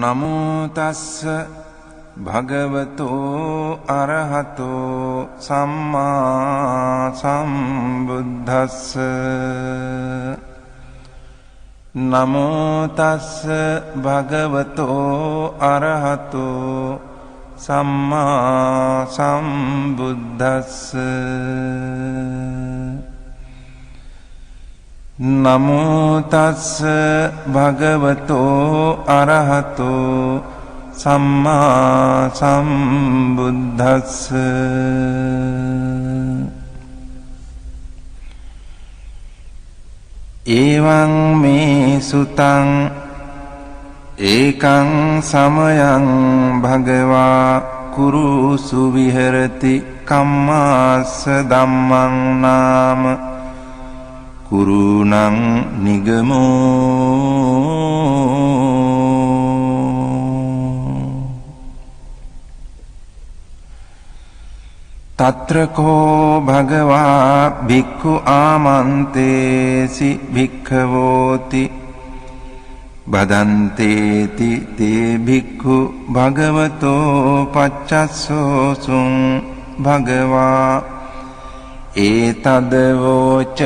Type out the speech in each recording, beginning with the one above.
නමෝ තස්ස භගවතෝ අරහතෝ සම්මා සම්බුද්දස්ස. නමෝ තස්ස භගවතෝ අරහතෝ සම්මා සම්බුද්දස්ස. නමෝ තස්ස භගවතෝ අරහතෝ සම්මා සම්බුද්දස්ස. එවං මේ සුතං ඒකං සමයං භගවා කුරුසු විහෙරති කම්මාස්ස ධම්මං නාම කුරුණං නිගමෝ. තත්‍රකෝ භගවා භික්ඛු ආමන්තේසි භික්ඛවෝති බදන්තේති තේ භික්ඛු භගවතෝ පච්චස්සෝසුං භගවා ඒතදවෝච.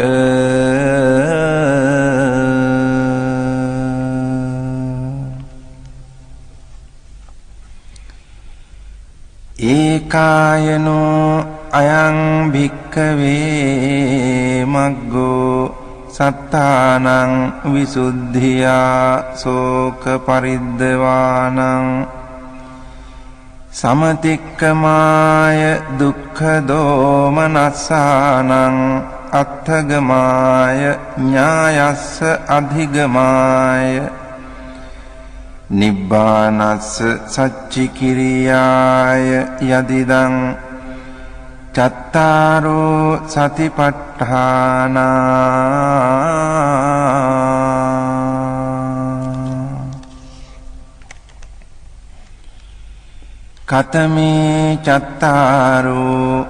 ඒකායනෝ අයං භික්ඛවේ මග්ගෝ සත්තානං විසුද්ධියා සෝක පරිද්දවානං සමතික්කමාය දුක්ඛ දෝමනස්සානං අත්ථගමාය ඥායස්ස අධිගමාය නිබ්බානස්ස සච්චිකිරියාය යදිදං චත්තාරෝ සතිපට්ඨානා. කතමේ චත්තාරෝ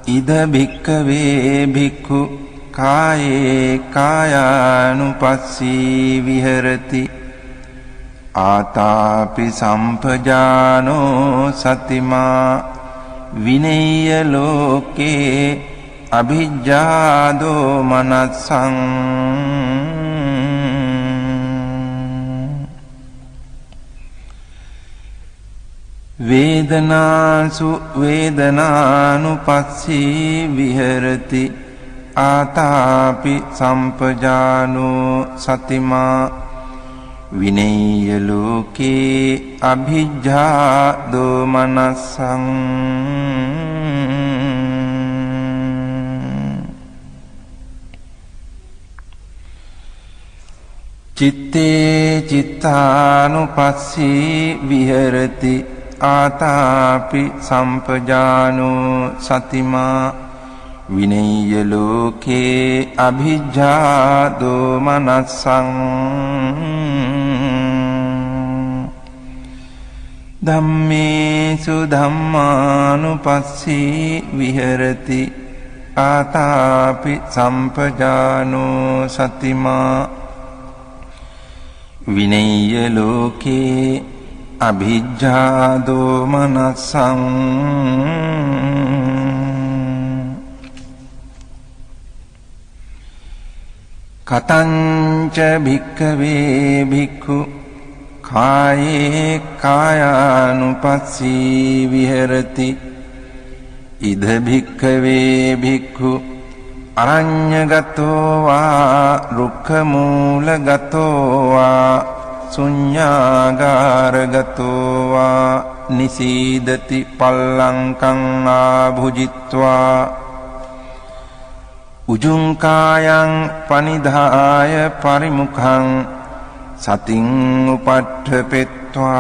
ඉද භික්ඛවේ භික්ඛු කායේ කායානුපස්සී විහෙරති ආතාපි සම්පජානෝ සතිමා විනේය ලෝකේ අභිජ්ජාදෝ මනස්සං. වේදනාසු වේදනානුපස්සී විහෙරති ආතාපි සම්පජානෝ සතිමා විනේය ලෝකේ අභිජ්ජා දෝමනස්සං. චිත්තේ චිත්තානුපස්සී විහෙරති ආතාපි සම්පජානෝ සතිමා විනේය ලෝකේ අභිජ්ජා දෝමනස්සං. ධම්මේසු ධම්මානුපස්සී විහෙරති ආතාපි සම්පජානෝ සතිමා විනේය ලෝකේ අභිජ්ජා දෝමනස්සං. කතංච භික්ඛවේ භික්ඛු කායේ කායානුපස්සී විහෙරති ඉද භික්ඛවේ භික්ඛු අරඤ්ඤගතෝ වා රුක්ඛමූලගතෝ වා ශුඤ්ඤාගාරගතෝ වා නිසීදති පල්ලංකං ආභුජිත්වා උජුං කායං පනිධාය පරිමුඛං සතින් උපට්ඨපෙත්වා.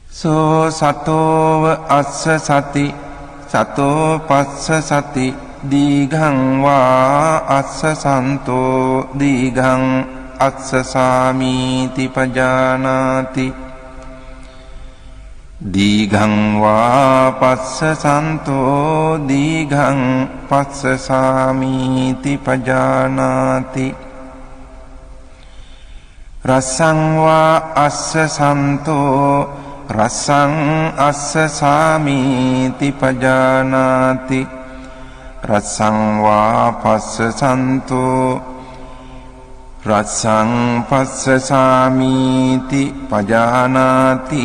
සෝ සතෝව අස්ස සති සතෝ පස්ස සති දීඝං වා අස්ස සන්තෝ දීඝං අස්ස සාමීති පජානාති දීඝං වා පස්සසන්තෝ දීඝං පස්සසාමීති පජානාති රසං වා අස්සසන්තෝ රසං අස්සසාමීති පජානාති රසං වා පස්සසන්තෝ රසං පස්සසාමීති පජානාති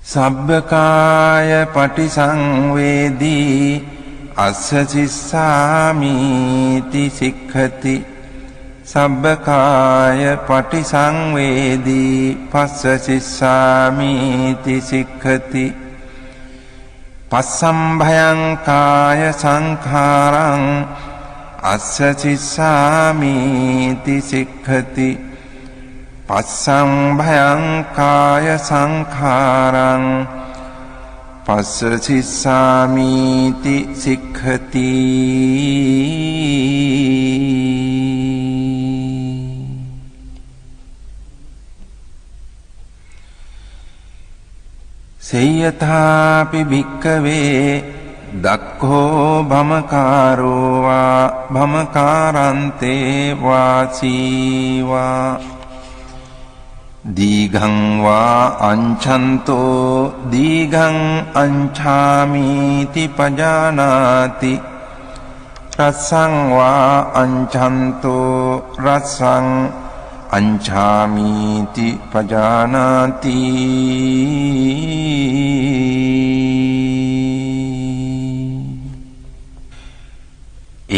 සබ්බකාය පටිසංවේදී අස්ස සිස්සාමීති සික්ඛති සබ්බකාය පටිසංවේදී පස්ස සිස්සාමීති සික්ඛති පස්සම්භයං කාය සංඛාරං අස්ස සිස්සාමීති සික්ඛති පස්සම්භයං කාය සංඛාරං පස්ස සිස්සාමීති සික්ඛති සේයථාපි භික්ඛවේ දක්ඛෝ භමකාරෝ වා භමකාරන්තේ වාසීවා දීඝං වා අංඡන්තෝ දීඝං අංඡාමීති පජානාති රසං වා අංඡන්තෝ රසං අංඡාමීති පජානාති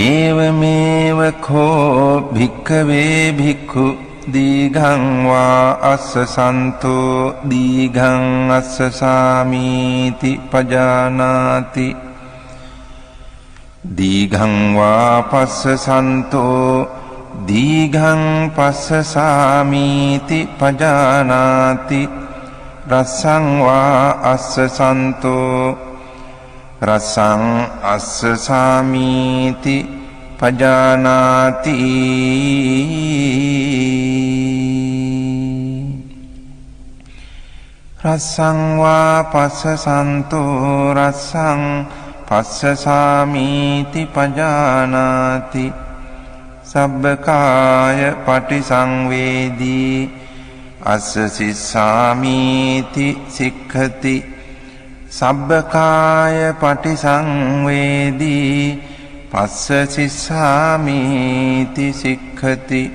ඒවමේව කෝ භික්ඛවේ භික්ඛු දීඝං වා අස්සසන්තෝ දීඝං අස්සසාමීති පජානාති දීඝං වා පස්සසන්තෝ දීඝං පස්සසාමීති පජානාති රසං වා අස්සසන්තෝ රසං අස්සසාමීති පජානාති රසං වා පස්සසන්තෝ රසං පස්සසාමීති පජානාති සබ්බකාය පටිසංවේදී අස්ස සිස්සාමීති සික්ඛති සබ්බකාය පටිසංවේදී පස්ස සිස්සාමීති සික්ඛති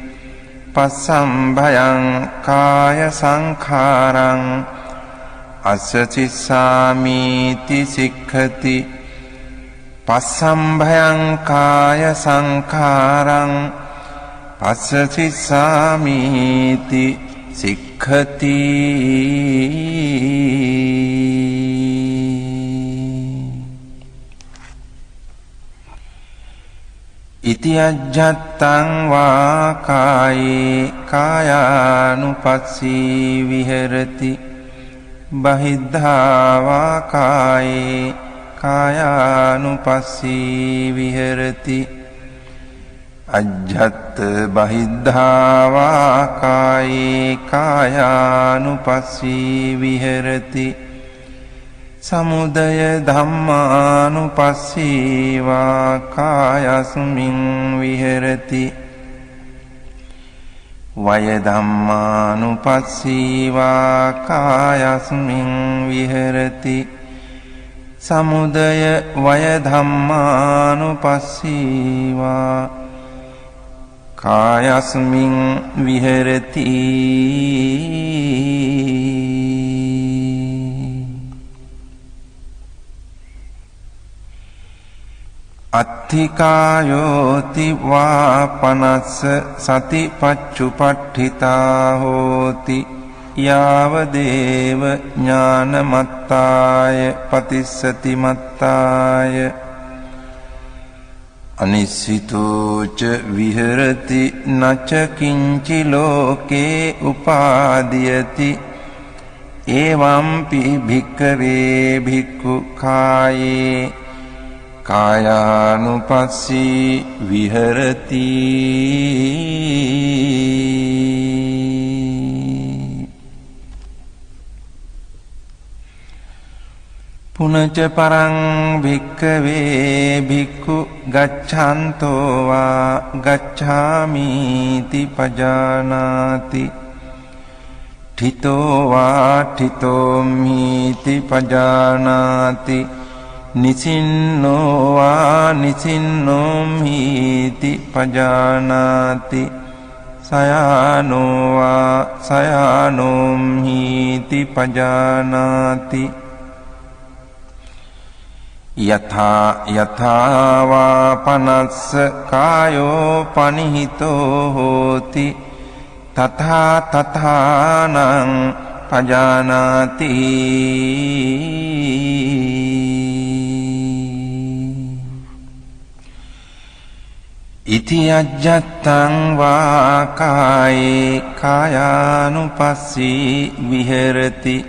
පස්සම්භයං කාය සංඛාරං අස්ස සිස්සාමීති සික්ඛති පස්සම්භයං කාය සංඛාරං පස්ස සිස්සාමීති සික්ඛති ඉති අජ්ජත්තං වා කායේ කායානුපස්සී විහෙරති බහිද්ධා වා කායේ කායානුපස්සී විහෙරති අජ්ජත් බහිද්ධා වා කායේ කායානුපස්සී විහෙරති සමුදය ධම්මානුපස්සී වා කායස්මින් විහෙරති වය ධම්මානුපස්සී වා කායස්මින් විහෙරති සමුදය වය ධම්මානුපස්සී වා කායස්මින් විහෙරති අත්ථිකායෝති වා පනස්ස සතිපච්චුපට්ඨිතා හෝති යාව දේව ඥානමත්තාය පතිස්සති මත්තාය අනිසිතෝච විහෙරති නච කිංචි ලෝකේ උපාදීයති එවම්පි භික්ඛවේ භික්ඛු කායේ කායානුපස්සී විහෙරති පුනච පරං භික්ඛවේ භික්ඛු ගච්ඡන්තෝ වා ගච්ඡාමිති පජානාති ඨිතෝ වා ඨිතෝමිති පජානාති නිසින්නෝ වා නිසින්නෝමිති පජානාති සයානෝ වා සයානෝමිති පජානාති යථා යථා වා පනස්ස කායෝ පනිහිතෝ හෝති තථා තථානං පජානාති ඉති අජ්ජත්තං වා කායේ කායානුපස්සී විහෙරති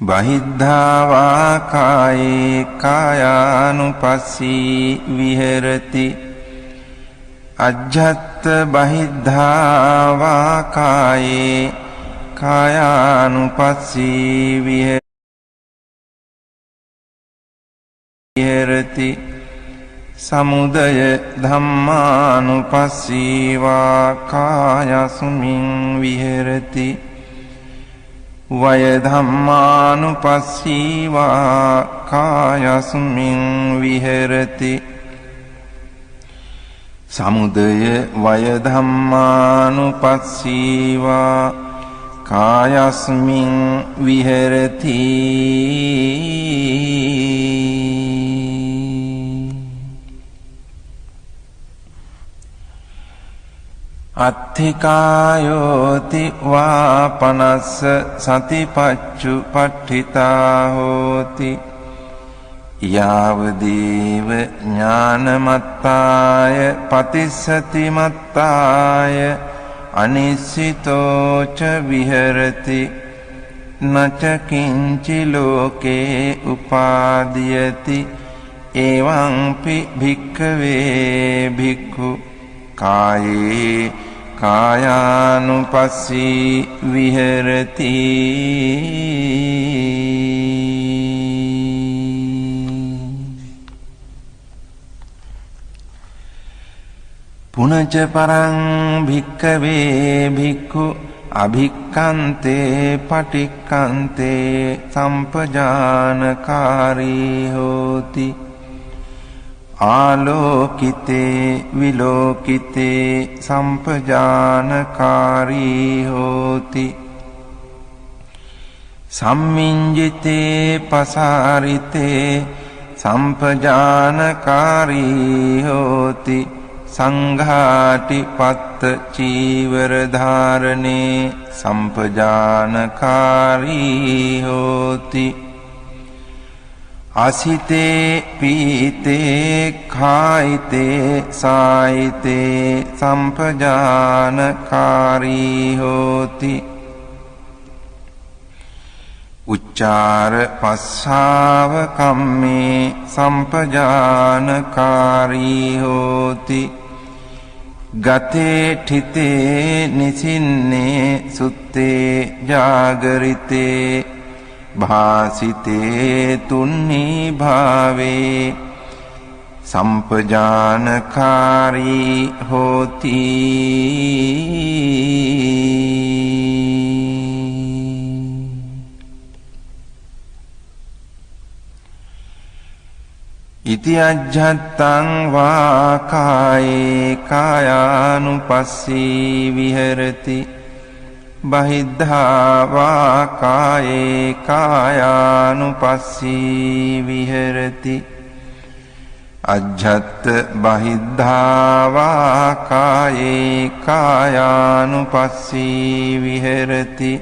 බහිද්ධා වා කායේ කායානුපස්සී විහෙරති අජ්ජත් බහිද්ධා වා කායේ කායානුපස්සී විහෙරති සමුදය ධම්මානුපස්සී වා කායස්මින් විහෙරති වය ධම්මානුපස්සී වා කායස්මින් විහෙරති සමුදය වය ධම්මානුපස්සී වා කායස්මින් විහෙරති අත්ථිකායෝති වා පනස්ස සතිපච්චු පට්ඨිතා හෝති යාවදේව ඥානමත්තාය පතිස්සති මත්තාය අනිස්සිතෝ ච විහෙරති නච කිංචි ලෝකේ උපාදීයති එවං පි භික්ඛවේ භික්ඛු කායේ කායානුපස්සී විහෙරති පුනච පරං භික්ඛවේ භික්ඛු අභික්ඛන්තේ පටික්ඛන්තේ සම්පජානකාරී හෝති ආලෝකිතේ විලෝකිතේ සම්පජානකාරී හෝති සම්මිඤ්ජිතේ පසාරිතේ සම්පජානකාරී හෝති සංඝාටි පත්ත චීවර ධාරණේ සම්පජානකාරී හෝති අසිතේ පීතේ කායිතේ සායිතේ සම්පජානකාරී හෝති උච්චාර පස්සාව කම්මේ සම්පජානකාරී හෝති ගතේ ඨිතේ නිසින්නේ සුත්තේ ජාගරිතේ භාසිතේ තුන්නී භාවේ සම්පජානකාරී හෝති ඉති අජ්ජත්තං වා කායේ කායානුපස්සී විහෙරති බහිද්ධා වා කායේ කායානුපස්සී විහෙරති අජ්ජත් බහිද්ධා වා කායේ කායානුපස්සී විහෙරති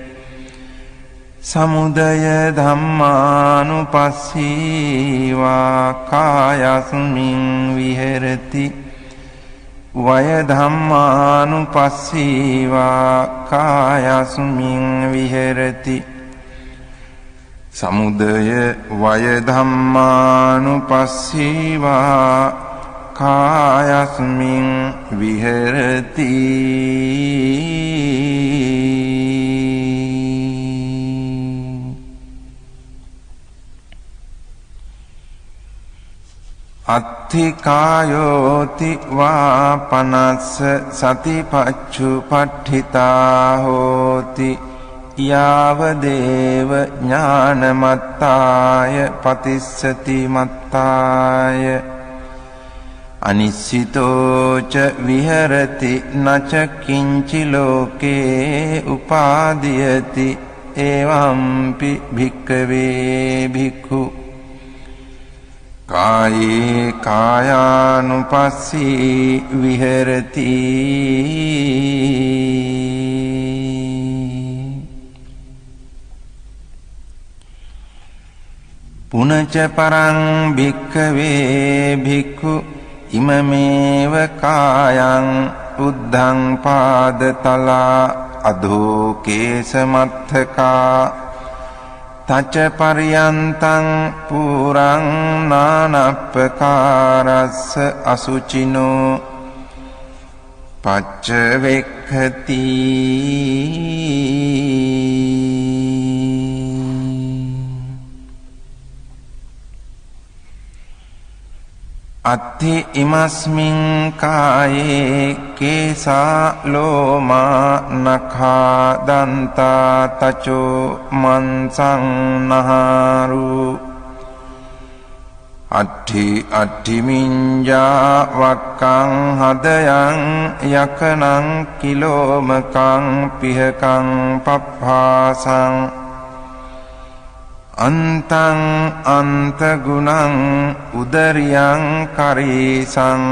සමුදය ධම්මානුපස්සී වා කායස්මින් විහෙරති වය ධම්මානුපස්සී වා කායස්මින් විහෙරති සමුදය වය ධම්මානුපස්සීවා කායස්මින් විහෙරති අත්ථිකායෝති වා පනස්ස සතිපච්චුපට්ඨිතා හෝති යාව දේව ඥානමත්තාය පතිස්සති මත්තාය අනිස්සිතෝච විහෙරති නච කිංචි ලෝකේ උපාදීයති එවම්පි භික්ඛවේ භික්ඛු කායේ කායානුපස්සී විහෙරති පුනච පරං භික්ඛවේ භික්ඛු ඉමමේව කායං උද්ධං පාදතලා අධෝ කේසමත්තකා තච පරියන්තං පුරං නානප්පකාරස්ස අසුචිනෝ පච්චවෙක්ඛති අත්ථි ඉමස්මින් කායේ කේසා ලෝමා නඛා දන්තා තචෝ මන්සං නහාරු අට්ඨි මිඤ්ඤා වක්කං හදයන් යකනං කිලෝමකං පිහකං පප්පාසං අන්තං අන්තගුණං උදරියං කරීසං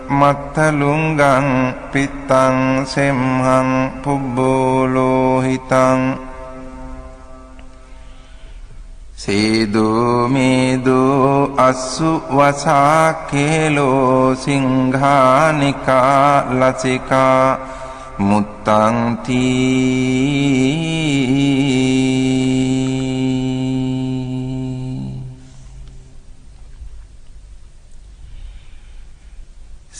මත්තලුංගං පිත්තං සෙම්හං පුබ්බෝලෝහිතං සේදෝ මේදෝ අස්සු වසා කේලෝ සිංහානිකා ලසිකා මුත්තං තී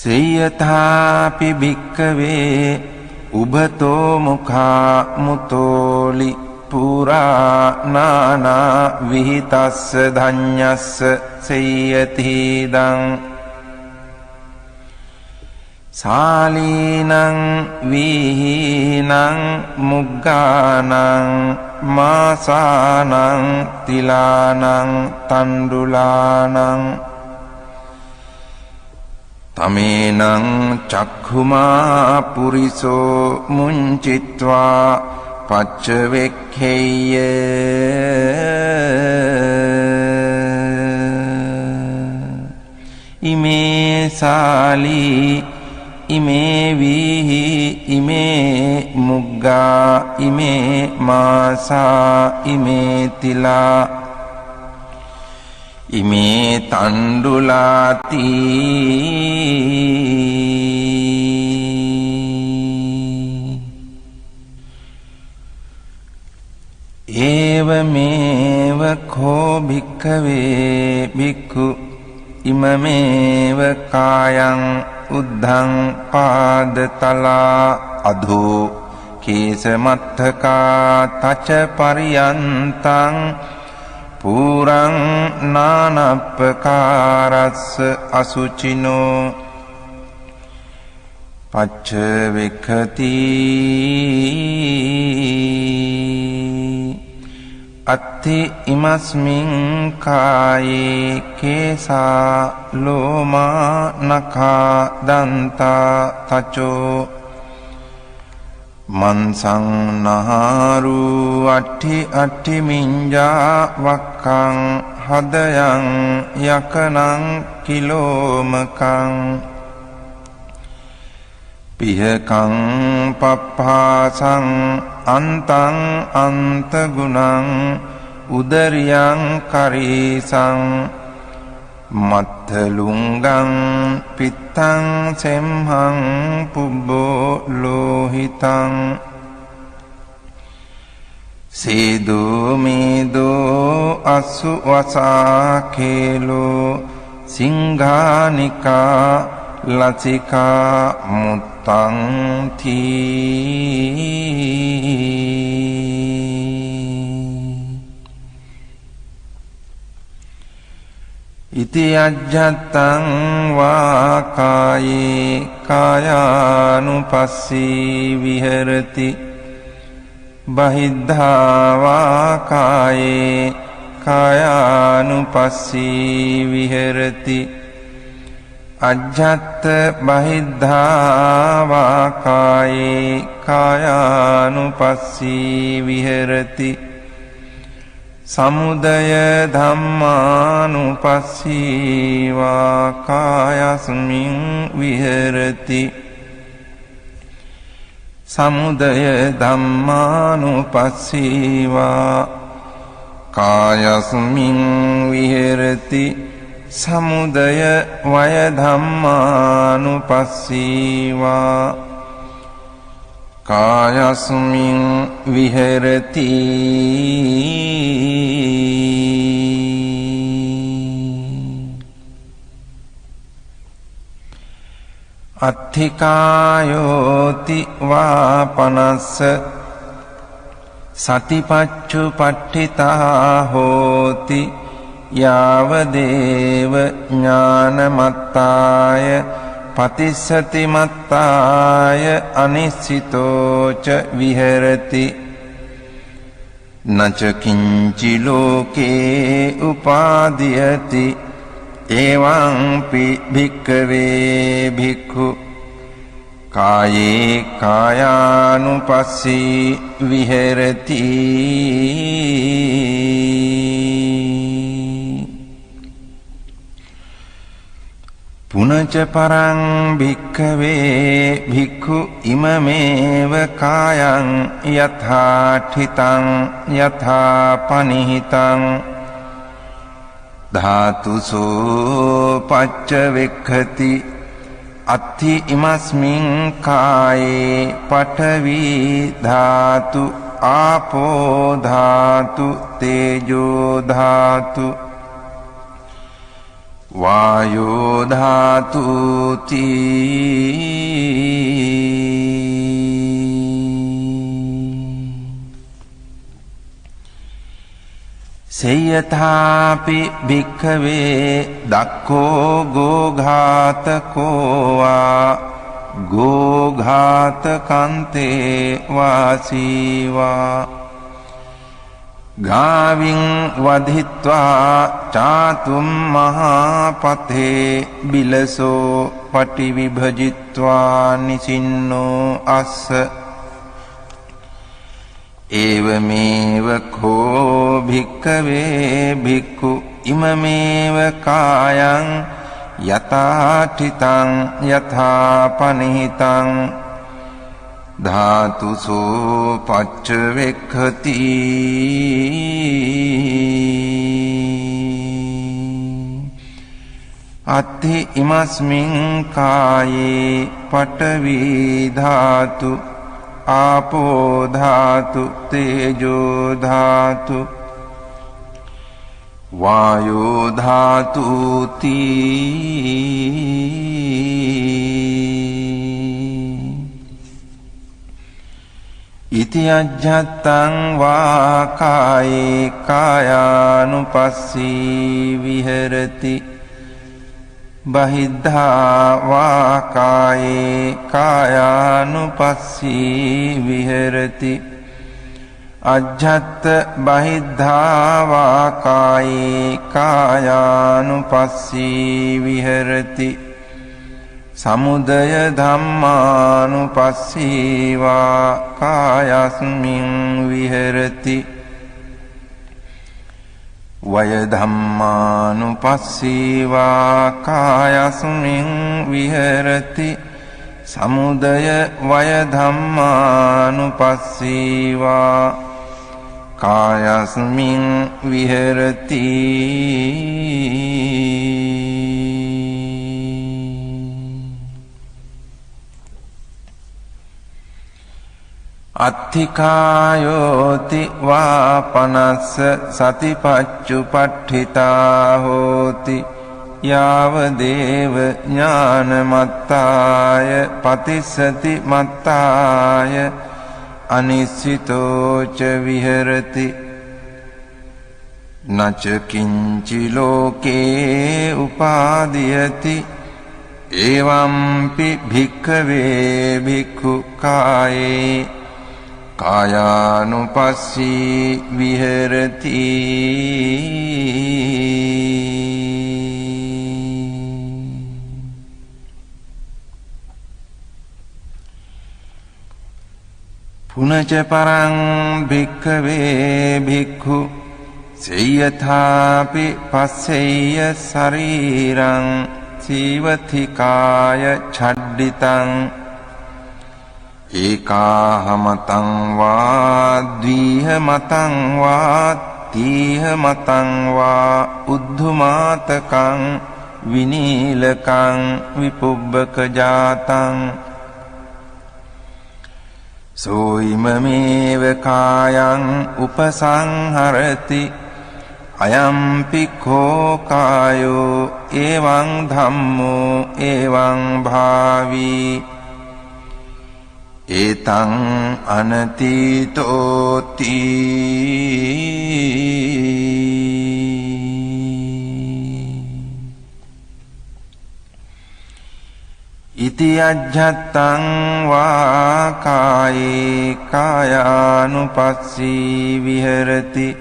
සේයථාපි භික්ඛවේ උභතෝ මුඛා මුතෝලි පුරා නානා විහිතස්ස ධඤ්ඤස්ස සේයති දං සාලීනං විහීනං මුග්ගානං මාසානං තිලානං තණ්ඩුලානං තමේනං චක්ඛුමා පුරිසෝ මුංචිත්වා පච්චවෙක්ඛේය ඉමේ සාලී ඉමේ වීහි ඉමේ මුග්ගා ඉමේ මාසා ඉමේ තිලා ඉමේ තණ්ඩුලාති ඒවමේව කෝ භික්ඛවේ භික්ඛු ඉමමේව කායං උද්ධං පාදතලා අධෝ කේසමත්තකා තච පරියන්තං පුරං නානප්පකාරස්ස අසුචිනෝ පච්චවෙක්ඛති අත්ථි ඉමස්මින් කායේ කේසා ලෝමා නඛා දන්තා තචෝ මන්සං නහාරු අට්ඨි මිඤ්ඤා වක්කං හදයන් යකනං කිලෝමකං පිහකං පප්පාසං අන්තං අන්තගුණං උදරියං කරීසං මත්තලුංගං පිත්තං සෙම්හං පුබ්බෝ ලෝහිතං සේදෝ මේදෝ අසු වසාකේලෝ සිංහානිකා ලසිකා මුත්තං තී ඉති අජ්ජත්තං වාකායේ කායානුපස්සී විහෙරති බහිද්ධා වාකායේ කායානුපස්සී විහෙරති අජ්ජත්ත බහිද්ධා වාකායේ කායානුපස්සී විහෙරති සමුදය ධම්මානුපස්සී වාකායස්මින් විහෙරති සමුදය ධම්මානුපස්සී වාකායස්මින් විහෙරති සමුදය වය ධම්මානුපස්සී වාකායස්මින් විහෙරති අත්ථිකායෝති වාපනස්ස සතිපච්චුපට්ඨිතා හෝති යාවදේව ඥානමත්තාය පතිස්සතිමත්තාය අනිස්සිතෝච විහෙරති නච කිංචි ලෝකේ උපාදීයති එවං පි භික්ඛවේ භික්ඛු කායේ කායානුපස්සී විහෙරති පුනච පරං භික්ඛවේ භික්ඛු ඉමමේව කායං යථාඨිතං යථාපනිහිතං ධාතුසෝ පච්චවෙක්ඛති අත්ථි ඉමස්මින් කායේ පඨවි ධාතු ආපෝ ධාතු තේජෝ ධාතු වායෝ ධාතු සේයථාපි භික්ඛවේ දක්ඛෝ ගෝඝාතකෝ වා ගෝඝාතකන්තේ වාසීවා ගාවින් වධිත්වා චාතුම් මහාපතේ බිලසෝ පටිවිභජිත්වා නිසින්නෝ අස්ස ඒවමේව කෝ භික්ඛවේ භික්ඛු ඉමමේව කායං යථාඨිතං යථාපනිහිතං ධාතුසෝ පච්චවෙක්ඛති අත්ථි ඉමස්මින් කායේ පඨවි ධාතු ආපෝ ධාතු තේජෝ ධාතු වායෝ ධාතු ඉති අජ්ජත්තං වාකායේ කායානුපස්සී විහෙරති බහිද්ධා වාකායේ කායානුපස්සී විහෙරති අජ්ජත් බහිද්ධා වාකායේ කායානුපස්සී විහෙරති සමුදය ධම්මානුපස්සී වාකායස්මින් විහෙරති වය ධම්මානුපස්සී වාකායස්මින් විහෙරති සමුදය වය ධම්මානුපස්සී වාකායස්මින් විහෙරති අත්ථිකායෝති වා පනස්ස සතිපච්චුපට්ඨිතා හෝති යාව දේව ඥානමත්තාය පතිස්සති මත්තාය අනිස්සිතෝ ච විහෙරති නච කිංචි ලෝකේ උපාදීයති එවම්පි භික්ඛවේ භික්ඛු කායේ කායානුපස්සී විහෙරති පුනච පරං භික්ඛවේ භික්ඛු සේයථාපි පස්සෙය්‍ය ශරීරං සීවතිකාය ඡඩ්ඩිතං ඒකාහමතං වා ද්විහමතං වා තීහමතං වා උද්ධමාතකං විනීලකං විපුබ්බක ජාතං සෝයිමමේව කායං උපසංහරති අයම්පි කෝ කායෝ එවං ධම්මෝ එවං භාවී ඒතං අනතීතෝති ඉති අජ්ජත්තං වා කායේ කායානුපස්සී විහෙරති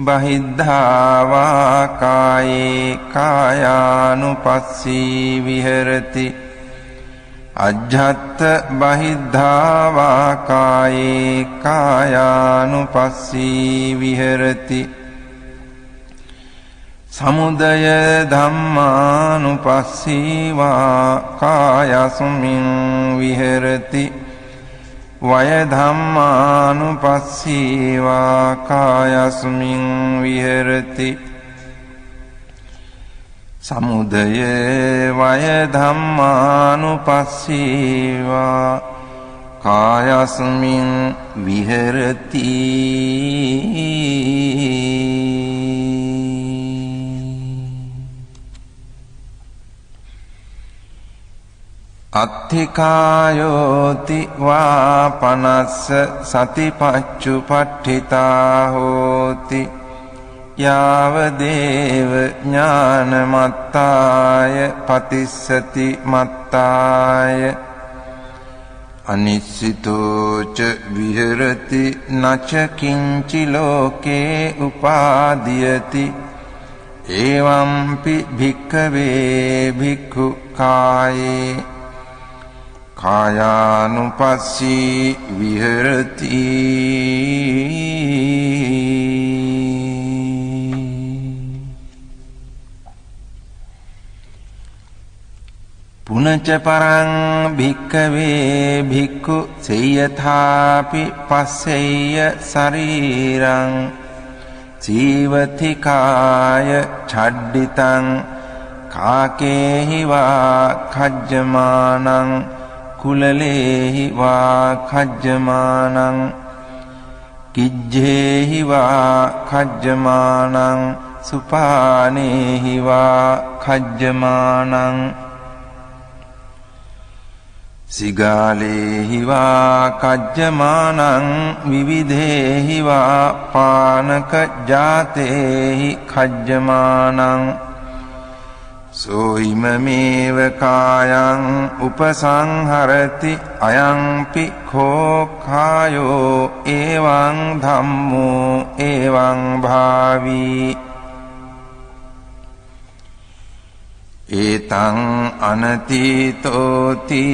බහිද්ධා වා කායේ කායානුපස්සී විහෙරති අජ්ජත්ත බහිද්ධා වා කායේ කායානුපස්සී විහෙරති සමුදය ධම්මානුපස්සී වා කායස්මින් විහෙරති වය ධම්මානුපස්සී වා කායස්මින් විහෙරති සමුදය වය ධම්මානුපස්සී වා කායස්මින් විහෙරති අත්ථිකායෝති වා පනස්ස සතිපච්චුපට්ඨිතා හෝති යාව දේව ඥානමත්තාය පතිස්සති මත්තාය අනිස්සිතෝ ච විහෙරති නච කිංචි ලෝකේ උපාදීයති එවම්පි භික්ඛවේ භික්ඛු කායේ කායානුපස්සී විහෙරති පුනච පරං භික්ඛවේ භික්ඛු සේයථාපි පස්සෙය්‍ය ශරීරං සීවතිකාය ඡඩ්ඩිතං කාකේහි වා khajjamaනං කුලලේහි වා khajjamaනං කිජ්ජේහි වා khajjamaනං සුපානේහි වා khajjamaනං සිගාලේහි වා khajjamaනං විවිධේහි වා පානක ජාතේහි khajjamaනං සෝයිමමේව කායං උපසංහරති අයංපි කෝ කායෝ එවං ධම්මෝ එවං භාවී ඒතං අනතීතෝති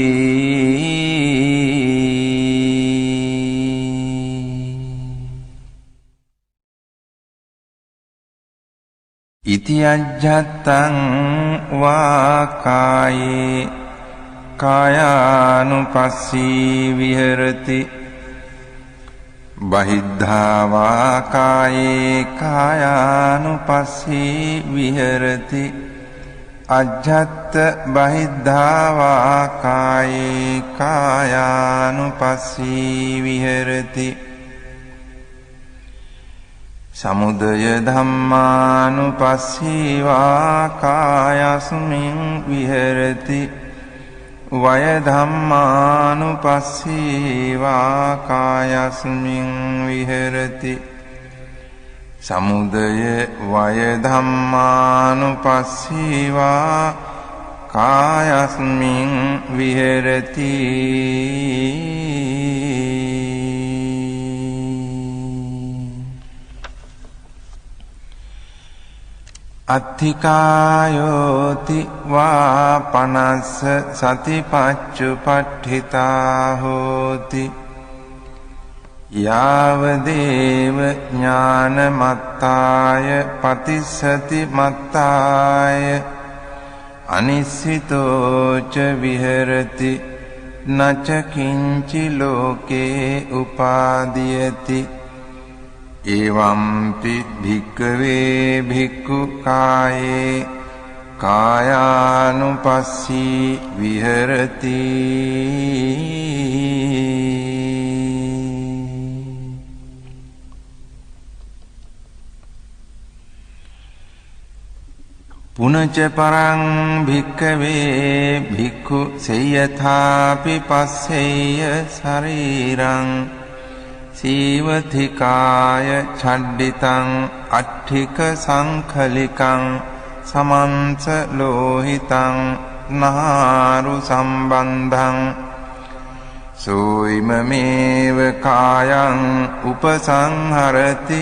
ඉති අජ්ජත්තං වා කායේ කායානුපස්සී විහෙරති බහිද්ධා වා කායේ කායානුපස්සී විහෙරති අජ්ජත් බහිද්ධා වා කායේ කායානුපස්සී විහෙරති සමුදය ධම්මානුපස්සී වා කායස්මින් විහෙරති වය ධම්මානුපස්සී වා කායස්මින් විහෙරති සමුදය වය ධම්මානුපස්සී වා කායස්මින් විහෙරති අත්ථිකායෝති වා පනස්ස සතිපච්චුපට්ඨිතා හෝති යාවදේව ඥානමත්තාය පතිස්සති මත්තාය අනිස්සිතෝච විහෙරති නච කිංචි ලෝකේ උපාදීයති එවම්පි භික්ඛවේ භික්ඛු කායේ කායානුපස්සී විහෙරති පුනච පරං භික්ඛවේ භික්ඛු සේයථාපි පස්සෙය්‍ය ශරීරං සීවතිකාය ඡණ්ඩිතං අට්ඨික සංඛලිකං සමන්ස ලෝහිතං නාරු සම්බන්ධං සෝයිමමේව කායං උපසංහරති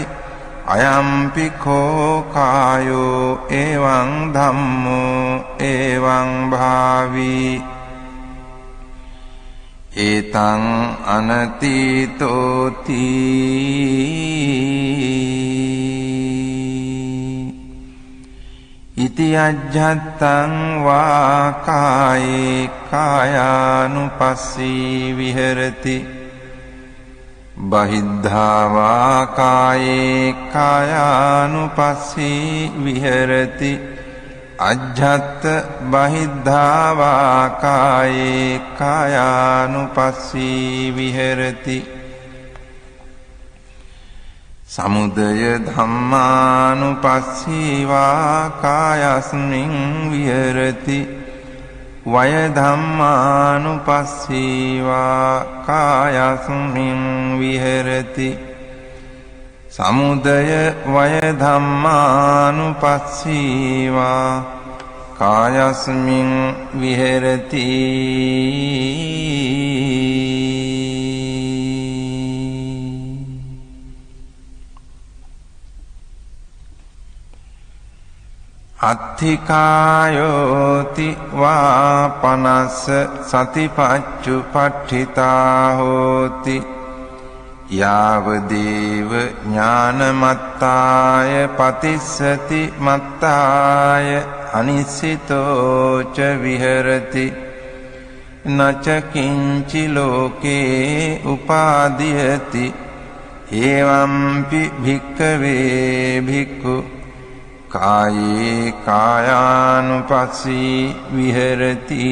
අයම්පි කෝ කායෝ එවං ධම්මෝ එවං භාවී ඒතං අනතීතෝති ඉති අජ්ජත්තං වා කායේ කායානුපස්සී විහෙරති බහිද්ධා වා කායේ කායානුපස්සී විහෙරති අජ්ජත් බහිද්ධා වා කායේ කායානුපස්සී විහෙරති සමුදය ධම්මානුපස්සී වා කායස්මින් විහෙරති වය ධම්මානුපස්සී වා කායස්මින් විහෙරති සමුදය වය ධම්මානුපස්සී වා කායස්මින් විහෙරති අත්ථිකායෝති වා පනස්ස සතිපච්චුපට්ඨිතා හෝති යාවදේව ඥානමත්තාය පතිස්සති මත්තාය අනිස්සිතෝච විහෙරති නච කිංචි ලෝකේ උපාදීයති එවම්පි භික්ඛවේ භික්ඛු කායේ කායානුපස්සී විහෙරති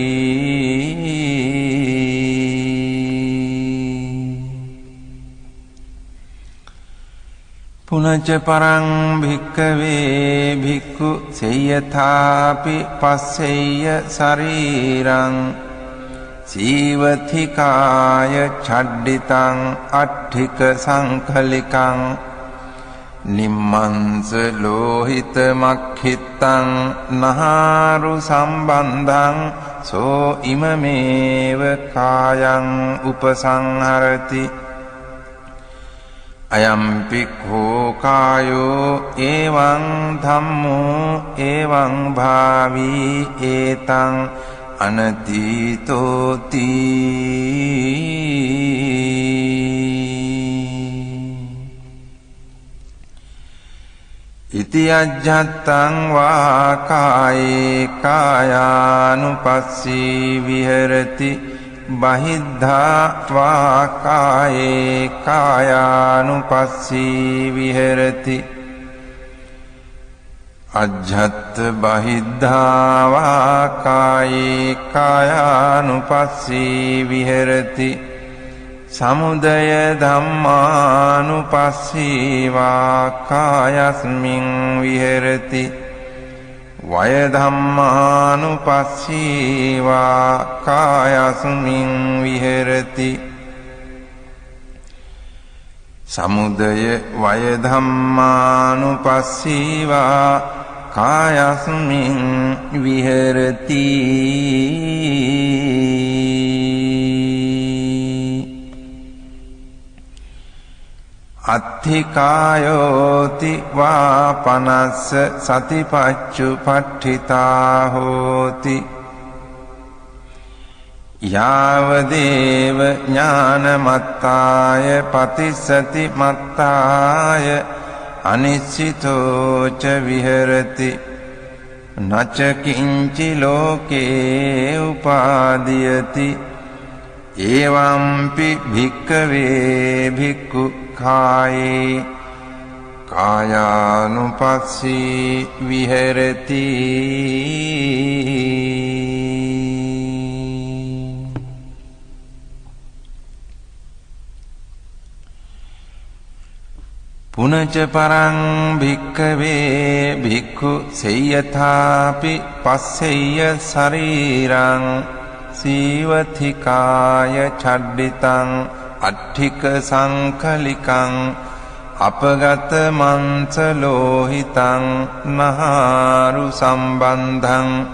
පුනච පරං භික්ඛවේ භික්ඛු සේයථාපි පස්සෙය්‍ය ශරීරං සීවතිකාය ඡණ්ඩිතං අට්ඨික සංඛලිකං නිම්මන්ස ලෝහිත මක්ඛිත්තං නහාරු සම්බන්ධං සෝ ඉමමේව කායං උපසංහරති අයම්පි කෝ කායෝ එවං ධම්මෝ එවං භාවී ඒතං අනතීතෝති ඉති අජ්ජත්තං වා කායේ කායානුපස්සී විහෙරති බහිද්ධා වා කායේ කායානුපස්සී විහෙරති අජ්ජත් බහිද්ධා වා කායේ කායානුපස්සී විහෙරති සමුදය ධම්මානුපස්සී වා කායස්මින් විහෙරති වය ධම්මානුපස්සී වා කායස්මින් විහෙරති සමුදය වය ධම්මානුපස්සී වා කායස්මින් විහෙරති අත්ථිකායෝති වා පනස්ස සතිපච්චුපට්ඨිතා හෝති යාවදේව ඥානමත්තාය පතිස්සති මත්තාය අනිශ්චිතෝ ච විහෙරති නච කිංචි ලෝකේ උපාදීයති එවම්පි භික්ඛවේ භික්ඛු කායේ කායානුපස්සී විහෙරති පුනච පරං භික්ඛවේ භික්ඛු සේයථාපි පස්සෙය්‍ය ශරීරං සීවතිකාය චඩ්ඩිතං අට්ඨික සංකලිකං අපගත මංස ලෝහිතං නහාරු සම්බන්ධං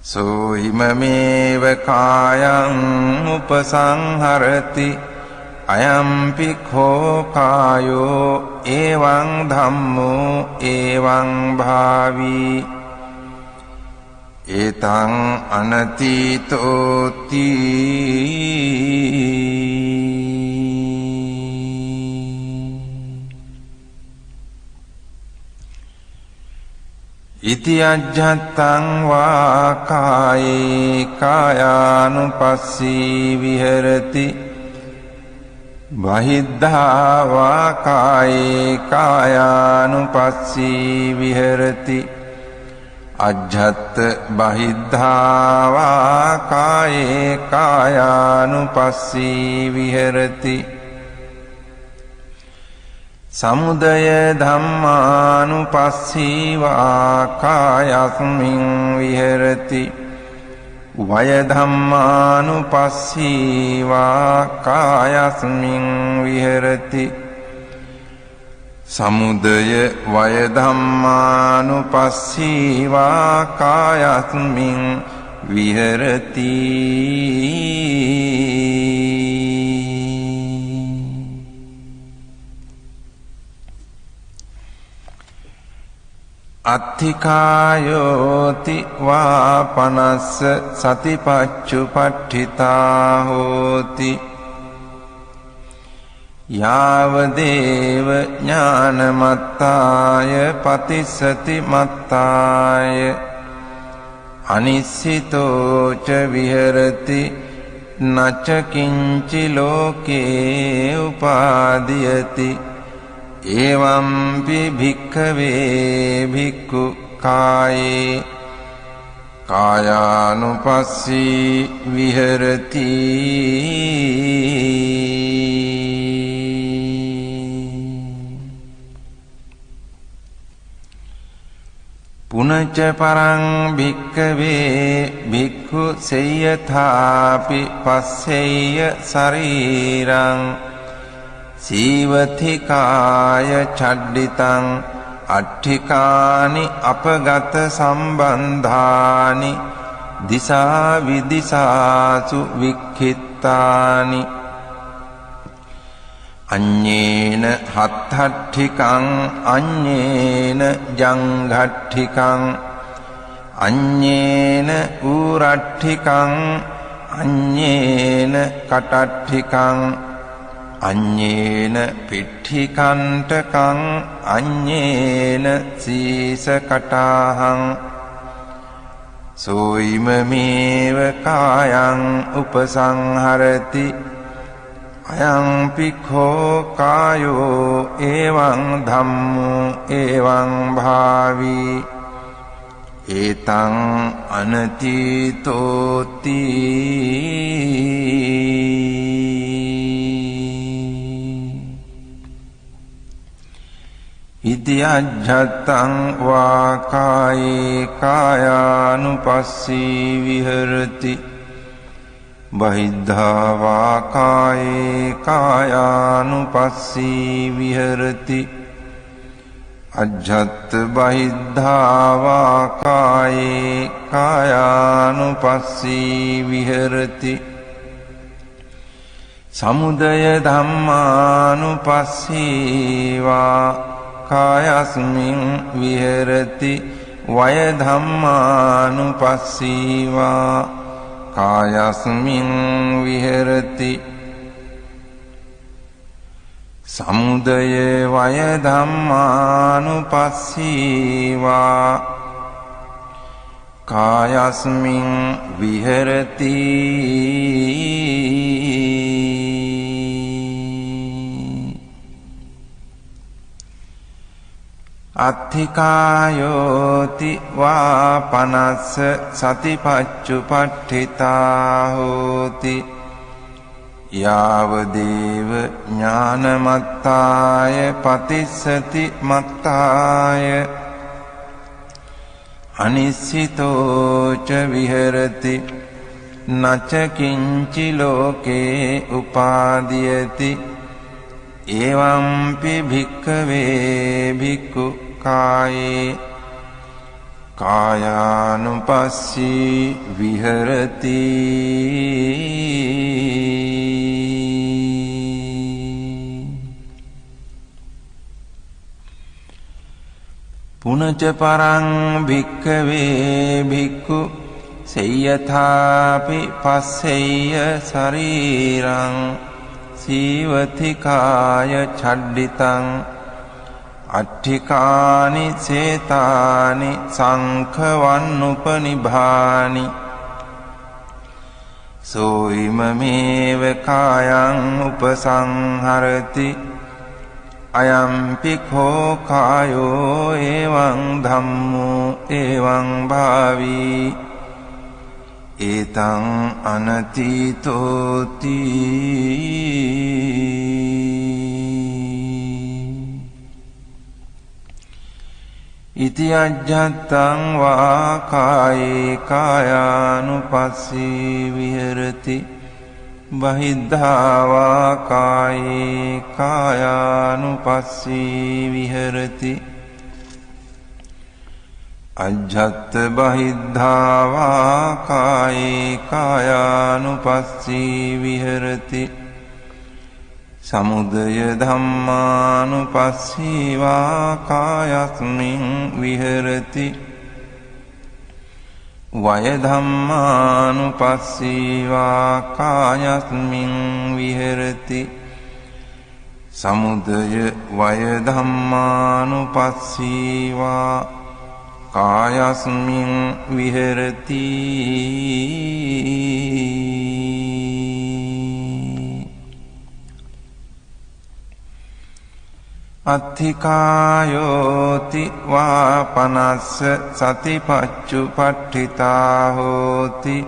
සෝහිමමේව කායං උපසංහරති අයම්පි කෝ කායෝ එවං ධම්මෝ එවං භාවී ඒතං අනතීතෝති ඉති අජ්ජත්තං වා කායේ කායානුපස්සී විහෙරති බහිද්ධා වා කායේ කායානුපස්සී විහෙරති අජ්ජත් බහිද්ධා වා කායේ කායානුපස්සී විහෙරති සමුදය ධම්මානුපස්සී වා කායස්මින් විහෙරති වය ධම්මානුපස්සී වා කායස්මින් විහෙරති සමුදය වය ධම්මානුපස්සී වා කායස්මින් විහෙරති අත්ථිකායෝති වා පනස්ස සතිපච්චුපට්ඨිතා හෝති යාවදේව ඥානමත්තාය පතිස්සති මත්තාය අනිශ්චිතෝ ච විහෙරති නච කිංචි ලෝකේ උපාදීයති එවම්පි භික්ඛවේ භික්ඛු කායේ කායානුපස්සී විහෙරති පුනච පරං භික්ඛවේ භික්ඛු සේයථාපි පස්සෙය්‍ය ශරීරං සීවතිකාය චඩ්ඩිතං අට්ඨිකානි අපගත සම්බන්ධානි දිසා විදිසාසු වික්ඛිත්තානි අඤ්ඤේන හත්ථට්ඨිකං අඤ්ඤේන ජංඝට්ඨිකං අඤ්ඤේන ඌරට්ඨිකං අඤ්ඤේන කටට්ඨිකං අඤ්ඤේන පිට්ඨිකණ්ඨකං අඤ්ඤේන සීසකටාහං සෝයිමමේව කායං උපසංහරති අයං පික්ඛෝ කායෝ එවං ධම්මෝ එවං භාවී ඒතං අනතීතෝති ඉති අජ්ජත්තං වා කායේ කායානුපස්සී විහෙරති බහිද්ධා වා කායේ කායානුපස්සී විහෙරති අජ්ජත් බහිද්ධා වා කායේ කායානුපස්සී විහෙරති සමුදය ධම්මානුපස්සී වා කායස්මින් විහෙරති වය ධම්මානුපස්සී වා කායස්මින් විහෙරති සමුදය වය ධම්මානුපස්සී වා කායස්මින් විහෙරති අත්ථිකායෝති වා පනස්ස සතිපච්චුපට්ඨිතා හෝති යාවදේව ඥානමත්තාය පතිස්සති මත්තාය අනිස්සිතෝච විහෙරති නච කිංචි ලෝකේ උපාදීයති එවම්පි භික්ඛවේ භික්ඛු කායේ කායානුපස්සී විහෙරති පුනච පරං භික්ඛවේ භික්ඛු සේයථාපි පස්සෙය්‍ය ශරීරං සීවතිකාය චඩ්ඩිතං අට්ඨිකානි සේතානි සංඛවන්නුපනිභානි සෝයිමමේව කායං උපසංහරති අයම්පිඛෝ කායෝ එවං ධම්මෝ එවං භාවී ඒතං අනතීතෝති ඉති අජ්ජත්තං වා කායේ කායානුපස්සී විහෙරති බහිද්ධා වා කායේ කායානුපස්සී විහෙරති අජ්ජත් බහිද්ධා වා කායේ කායානුපස්සී විහෙරති සමුදය ධම්මානුපස්සී වා කායස්මින් විහෙරති වය ධම්මානුපස්සී වා කායස්මින් විහෙරති සමුදය වය ධම්මානුපස්සී වා කායස්මින් විහෙරති අත්ථිකායෝති වා පනස්ස සතිපච්චුපට්ඨිතා හෝති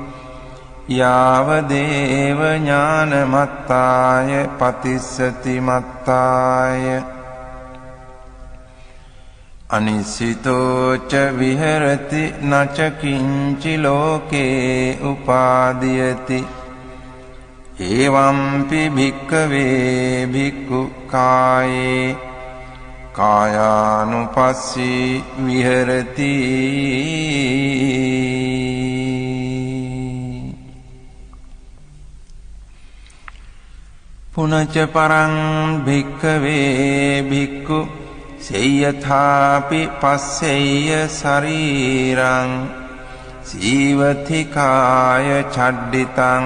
යාවදේව ඥානමත්තාය පතිස්සති මත්තාය අනිසිතෝච විහෙරති නච කිංචි ලෝකේ උපාදීයති එවම්පි භික්ඛවේ භික්ඛු කායේ කායානුපස්සී විහෙරති පුනච පරං භික්ඛවේ භික්ඛු සේයථාපි පස්සෙය්‍ය ශරීරං සීවතිකාය චඩ්ඩිතං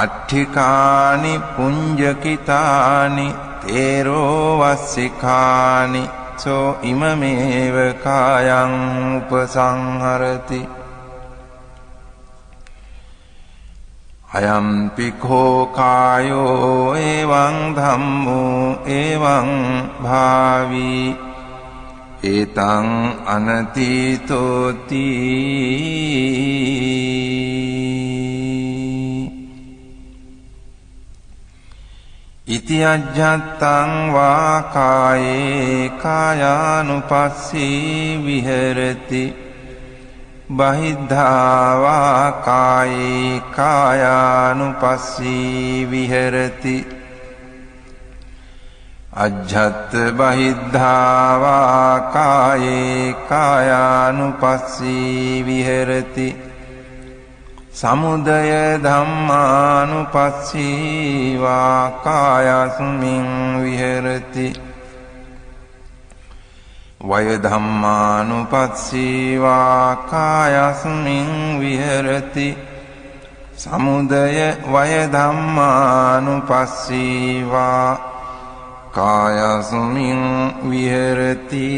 අට්ඨිකානි පුඤ්ජකිතානි තේරෝ වස්සිකානි සෝ ඉමමේව කායං උපසංහරති අයම්පි කෝ කායෝ එවං ධම්මෝ එවං භාවි ඒතං අනතීතෝති ඉති අජ්ජත්තං වා කායේ කායානුපස්සී විහෙරති බහිද්ධා වා කායේ කායානුපස්සී විහෙරති අජ්ජත් බහිද්ධා වා කායේ කායානුපස්සී විහෙරති සමුදය ධම්මානුපස්සී වා කායස්මින් විහෙරති වය ධම්මානුපස්සී වා කායස්මින් විහෙරති සමුදය වය ධම්මානුපස්සී වා කායස්මින් විහෙරති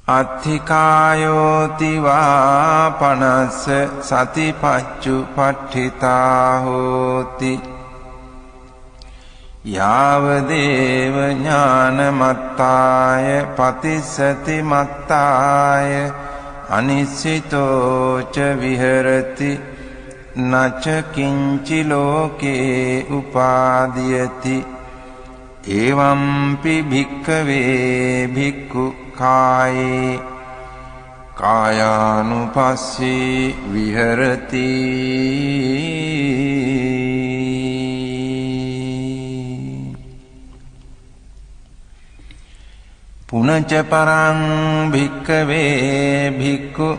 අත්ථිකායෝති වා පනස්ස සතිපච්චුපට්ඨිතා හෝති යාවදේව ඥානමත්තාය පතිස්සති මත්තාය අනිස්සිතෝ ච විහෙරති නච කිංචි ලෝකේ උපාදීයති එවම්පි භික්ඛවේ භික්ඛු කායේ කායානුපස්සී විහෙරති පුනච පරං භික්ඛවේ භික්ඛු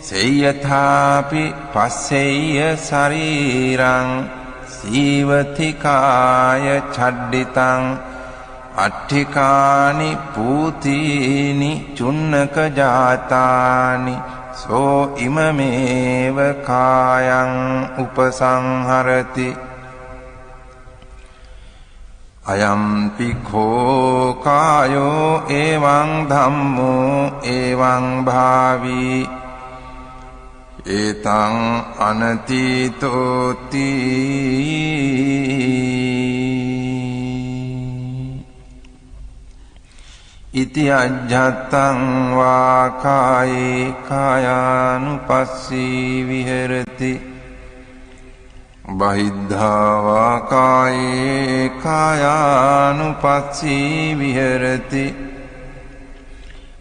සේයථාපි පස්සෙය්‍ය ශරීරං සීවති කාය ඡඩ්ඩිතං අට්ඨිකානි පූතීනි චුන්නක ජාතානි සෝ ඉමමේව කායං උපසංහරති අයම්පි කෝ කායෝ එවං ධම්මෝ එවං භාවි ඒතං අනතීතෝති ඉති අජ්ජත්තං වා කායේ කායානුපස්සී විහෙරති බහිද්ධා වා කායේ කායානුපස්සී විහෙරති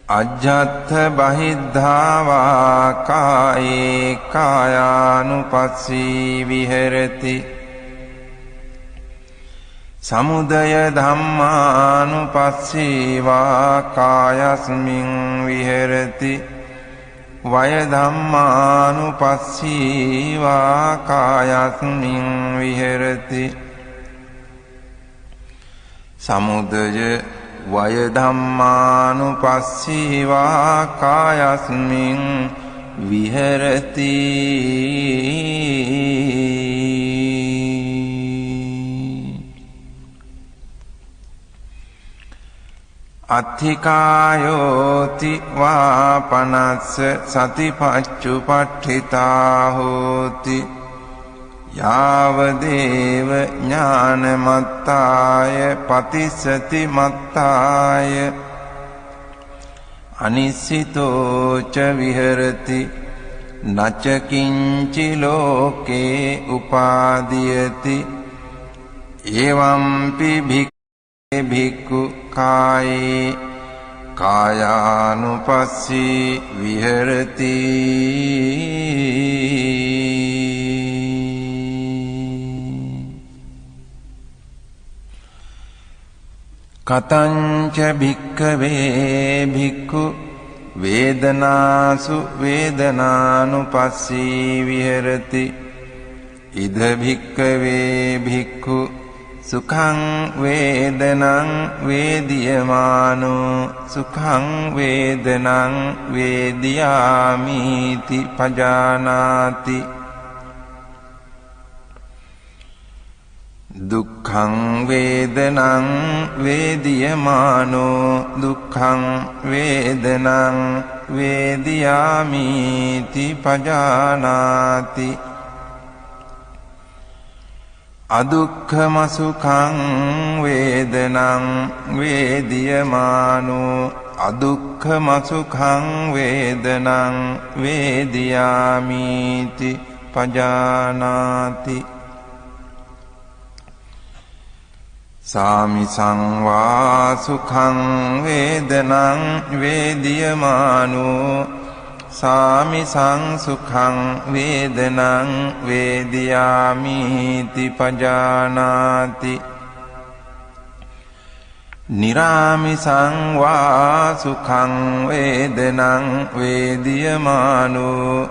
අජ්ජත්ථ බහිද්ධා වා කායේ කායානුපස්සී විහෙරති සමුදය ධම්මානුපස්සී වා කායස්මින් විහෙරති වය ධම්මානුපස්සී වා කායස්මින් විහෙරති සමුදය වය ධම්මානුපස්සී වා කායස්මින් විහෙරති අත්ථිකායෝති වා පනස්ස සතිපච්චුපට්ඨිතා හෝති යාවදේව ඥානමත්තාය පතිස්සති මත්තාය අනිස්සිතෝ ච විහෙරති නච කිංචි ලෝකේ උපාදීයති එවම්පි භික්ඛු කායේ කායානුපස්සී විහෙරති කතංච භික්ඛවේ භික්ඛු වේදනාසු වේදනානුපස්සී විහෙරති ඉද භික්ඛවේ භික්ඛු සුඛං වේදනං වේදියමානෝ සුඛං වේදනං වේදියාමිති පජානාති දුක්ඛං වේදනං වේදියමානෝ දුක්ඛං වේදනං වේදියාමිති පජානාති අදුක්ඛම සුඛං වේදනං වේදියමානෝ අදුක්ඛම සුඛං වේදනං වේදියාමිති පජානාති සාමි සංවා සුඛං වේදනං වේදියමානෝ සාමි සංසුඛං වේදනං වේදියාමිති පජානාති නිරාමිසං වා සුඛං වේදනං වේදියමානෝ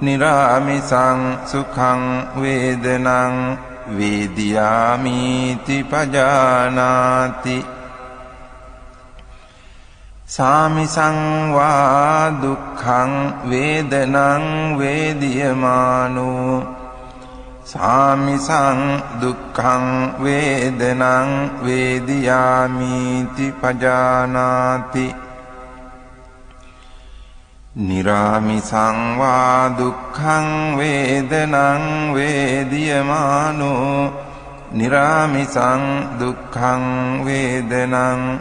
නිරාමිසං සුඛං වේදනං වේදියාමිති පජානාති සාමිසං වා දුක්ඛං වේදනං වේදියමානෝ සාමිසං දුක්ඛං වේදනං වේදියාමිති පජානාති නිරාමිසං වා දුක්ඛං වේදනං වේදියමානෝ නිරාමිසං දුක්ඛං වේදනං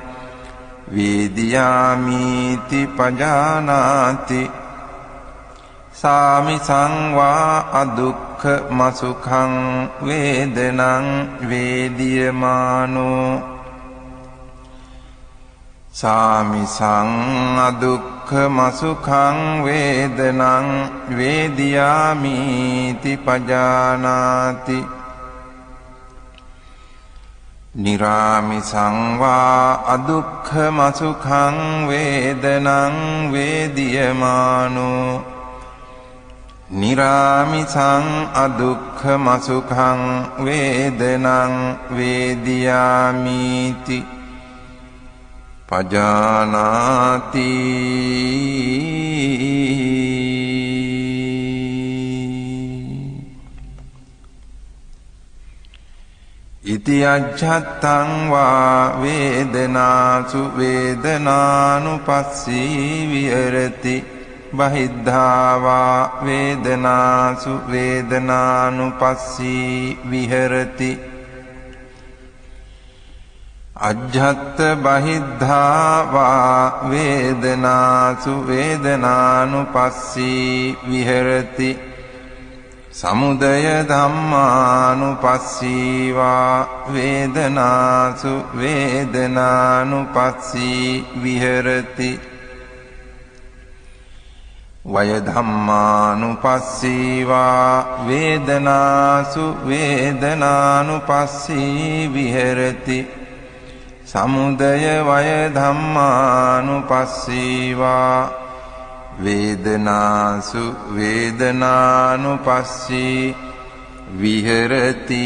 වේදියාමිති පජානාති සාමිසං වා අදුක්ඛම සුඛං වේදනං වේදියමානෝ සාමිසං අදුක්ඛම සුඛං වේදනං වේදියාමිති පජානාති නිරාමිසං වා අදුක්ඛම සුඛං වේදනං වේදියමානෝ නිරාමිසං අදුක්ඛම සුඛං වේදනං වේදියාමිති පජානාති ඉති අජ්ජත්තං වා වේදනාසු වේදනානුපස්සී විහෙරති බහිද්ධා වා වේදනාසු වේදනානුපස්සී විහෙරති අජ්ජත් බහිද්ධා වා වේදනාසු වේදනානුපස්සී විහෙරති සමුදය ධම්මානුපස්සී වා වේදනාසු වේදනානුපස්සී විහෙරති වය ධම්මානුපස්සී වා වේදනාසු වේදනානුපස්සී විහෙරති සමුදය වය ධම්මානුපස්සී වා වේදනාසු වේදනානුපස්සී විහෙරති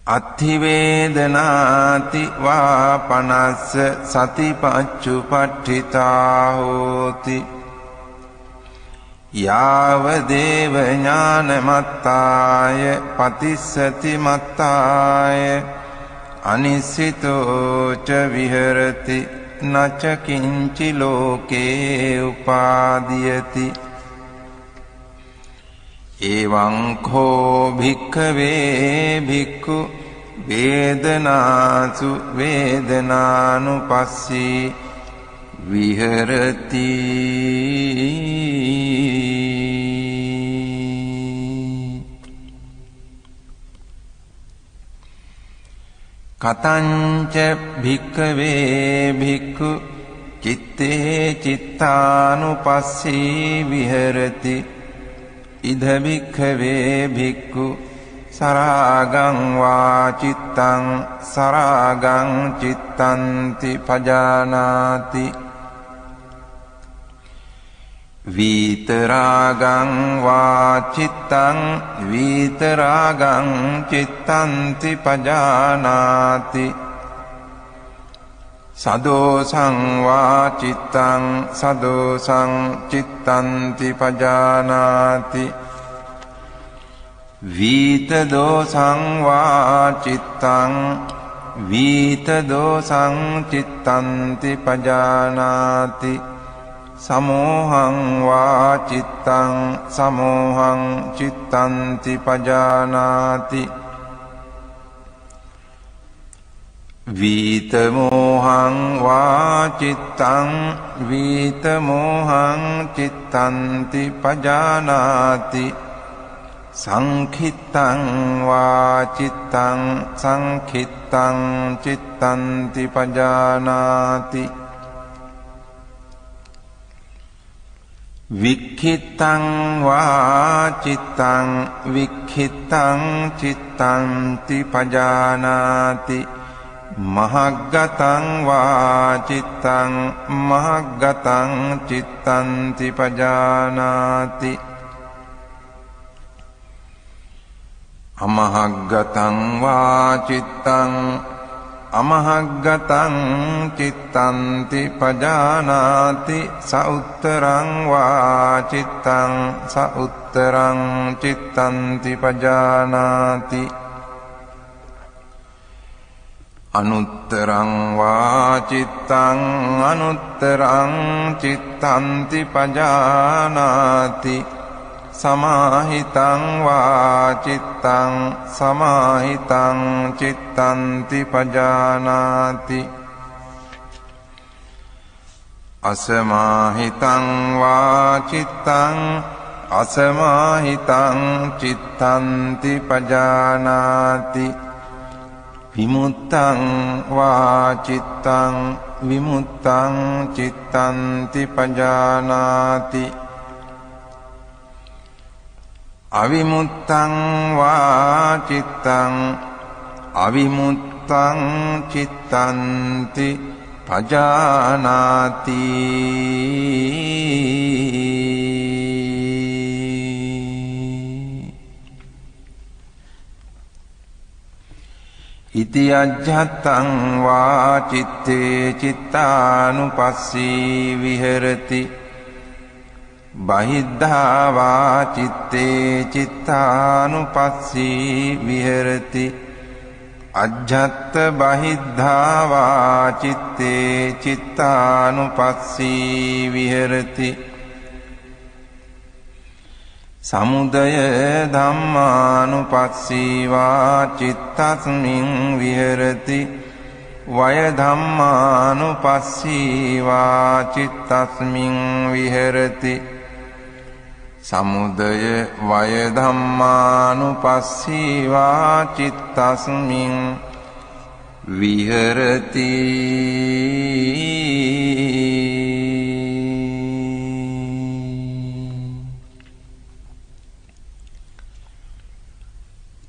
අත්ථි වේදනාති වා පනස්ස සතිපච්චුපට්ඨිතා හෝති යාව දේව ඥානමත්තාය පතිස්සති මත්තාය අනිසිතෝ ච විහෙරති නච කිංචි ලෝකේ උපාදීයති එවං කෝ භික්ඛවේ භික්ඛු වේදනාසු වේදනානුපස්සී විහෙරති කතංච භික්ඛවේ භික්ඛු චිත්තේ චිත්තානුපස්සී විහෙරති ඉද භික්ඛවේ භික්ඛු සරාගං වා චිත්තං සරාගං චිත්තන්ති පජානාති විතරාගං වා චිත්තං විතරාගං චිත්තන්ති පජානාති සදෝසං වා චිත්තං සදෝසං චිත්තන්ති පජානාති වීත දෝසං වා චිත්තං වීත දෝසං චිත්තන්ති පජානාති සමෝහං වා චිත්තං සමෝහං චිත්තන්ති පජානාති වීත මෝහං වා චිත්තං වීත මෝහං චිත්තන්ති පජානාති සංඛිත්තං වා චිත්තං සංඛිත්තං චිත්තන්ති පජානාති වික්ඛිත්තං වා චිත්තං වික්ඛිත්තං චිත්තන්ති පජානාති මහග්ගතං වා චිත්තං මහග්ගතං චිත්තන්ති පජානාති අමහග්ගතං වා චිත්තං අමහග්ගතං චිත්තන්ති පජානාති සඋත්තරං වා චිත්තං සඋත්තරං චිත්තන්ති පජානාති අනුත්තරං වා චිත්තං අනුත්තරං චිත්තන්ති පජානාති සමාහිතං වා චිත්තං සමාහිතං චිත්තන්ති පජානාති අසමාහිතං වා චිත්තං අසමාහිතං චිත්තන්ති පජානාති විමුත්තං වා චිත්තං විමුත්තං චිත්තන්ති පජානාති අවිමුත්තං වා චිත්තං අවිමුත්තං චිත්තන්ති පජානාති ඉති අජ්ජත්තං වා චිත්තේ චිත්තානුපස්සී විහෙරති බහිද්ධා වා චිත්තේ චිත්තානුපස්සී විහෙරති අජ්ජත්ත බහිද්ධා වා චිත්තේ චිත්තානුපස්සී විහෙරති සමුදය ධම්මානුපස්සී වා චිත්තස්මින් විහෙරති වය ධම්මානුපස්සී වා චිත්තස්මින් විහෙරති සමුදය වය ධම්මානුපස්සී වා චිත්තස්මින් විහෙරති